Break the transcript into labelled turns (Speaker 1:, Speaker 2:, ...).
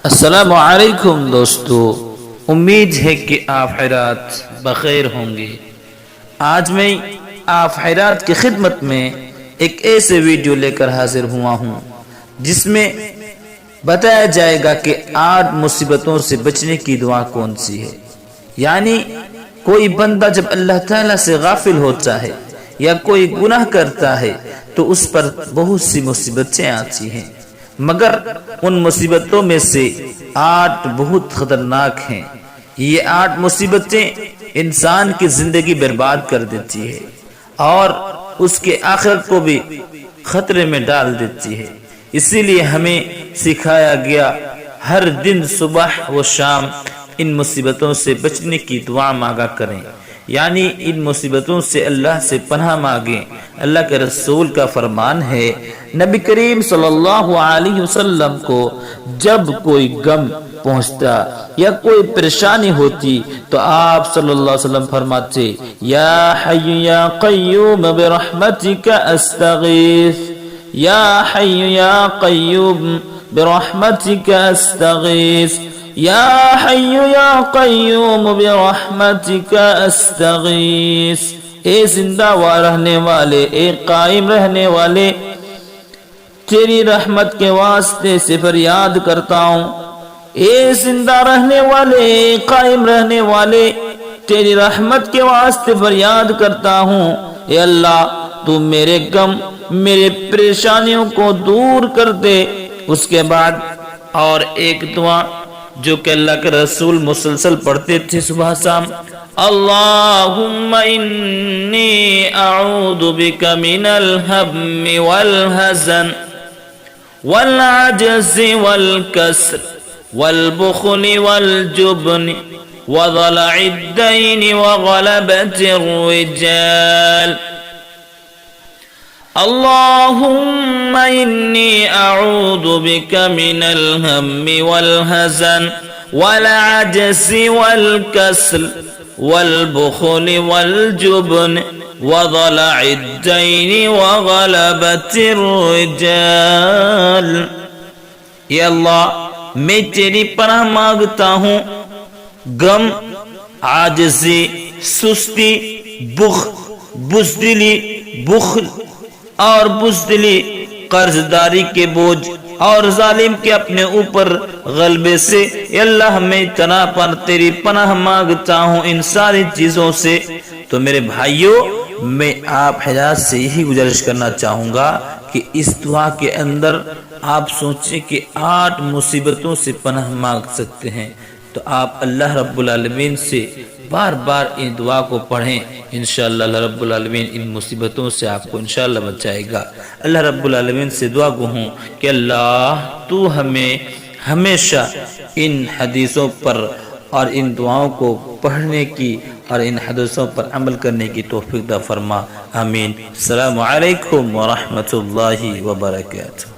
Speaker 1: السلام علیکم دوستو، امید ہے کہ آپ حضرات بخیر ہوں گے۔ آج میں آپ حضرات کی خدمت میں ایک ایسے ویڈیو لے کر حاضر ہوا ہوں جس میں بتایا جائے گا کہ 8 مصیبتوں سے بچنے کی دعا کون سی ہے۔ یعنی کوئی بندہ جب اللہ تعالیٰ سے غافل ہوتا ہے یا کوئی گناہ کرتا ہے تو اس پر بہت سی مصیبتیں آتی ہیں، مگر ان مصیبتوں میں سے 8 بہت خطرناک ہیں۔ یہ 8 مصیبتیں انسان کی زندگی برباد کر دیتی ہے اور اس کے آخرت کو بھی خطرے میں ڈال دیتی ہے۔ اسی لیے ہمیں سکھایا گیا ہر دن صبح و شام ان مصیبتوں سے بچنے کی دعا مانگا کریں، یعنی ان مصیبتوں سے اللہ سے پناہ مانگیں۔ اللہ کے رسول کا فرمان ہے، نبی کریم صلی اللہ علیہ وسلم کو جب کوئی غم پہنچتا یا کوئی پریشانی ہوتی تو آپ صلی اللہ علیہ وسلم فرماتے، یا حی یا قیوم برحمتک استغیث، یا حی یا قیوم برحمتک استغیث، یا حی یا قیوم برحمتک استغیث۔ اے زندہ و رہنے والے، اے قائم رہنے والے، تیری رحمت کے واسطے سے فریاد کرتا ہوں۔ اے زندہ رہنے والے، اے قائم رہنے والے، تیری رحمت کے واسطے فریاد کرتا ہوں۔ اے اللہ، تو میرے غم، میرے پریشانیوں کو دور کر دے۔ اس کے بعد اور ایک دعا جو کہ اللہ کے رسول مسلسل پڑھتے تھے صبح شام، اللہم انی اعوذ بک من الہم والحزن والعجز والکسل والبخل والجبن وضلع الدین وغلبۃ الرجال۔ اللہم انی اعوذ بک من الہم والحزن والعجز والکسل والبخل والجبن وضلع الدین وغلبۃ الرجال۔ اے اللہ، میں تیری پناہ مانگتا ہوں غم، عاجزی، سستی، بخل اور بزدلی، قرض داری کے بوجھ اور ظالم کے اپنے اوپر غلبے سے۔ اے اللہ، میں تیری پناہ مانگتا ہوں ان ساری چیزوں سے۔ تو میرے بھائیوں، میں آپ حضرات سے یہی گزارش کرنا چاہوں گا کہ اس دعا کے اندر آپ سوچیں کہ 8 مصیبتوں سے پناہ مانگ سکتے ہیں، تو آپ اللہ رب العالمین سے بار بار ان دعا کو پڑھیں۔ انشاءاللہ اللہ رب العالمین ان مصیبتوں سے آپ کو انشاءاللہ بچائے گا۔ اللہ رب العالمین سے دعا گو ہوں کہ اللہ تو ہمیں ہمیشہ ان حدیثوں پر اور ان دعاؤں کو پڑھنے کی اور ان حدیثوں پر عمل کرنے کی توفیق عطا فرما، آمین۔ السلام علیکم ورحمۃ اللہ وبرکاتہ۔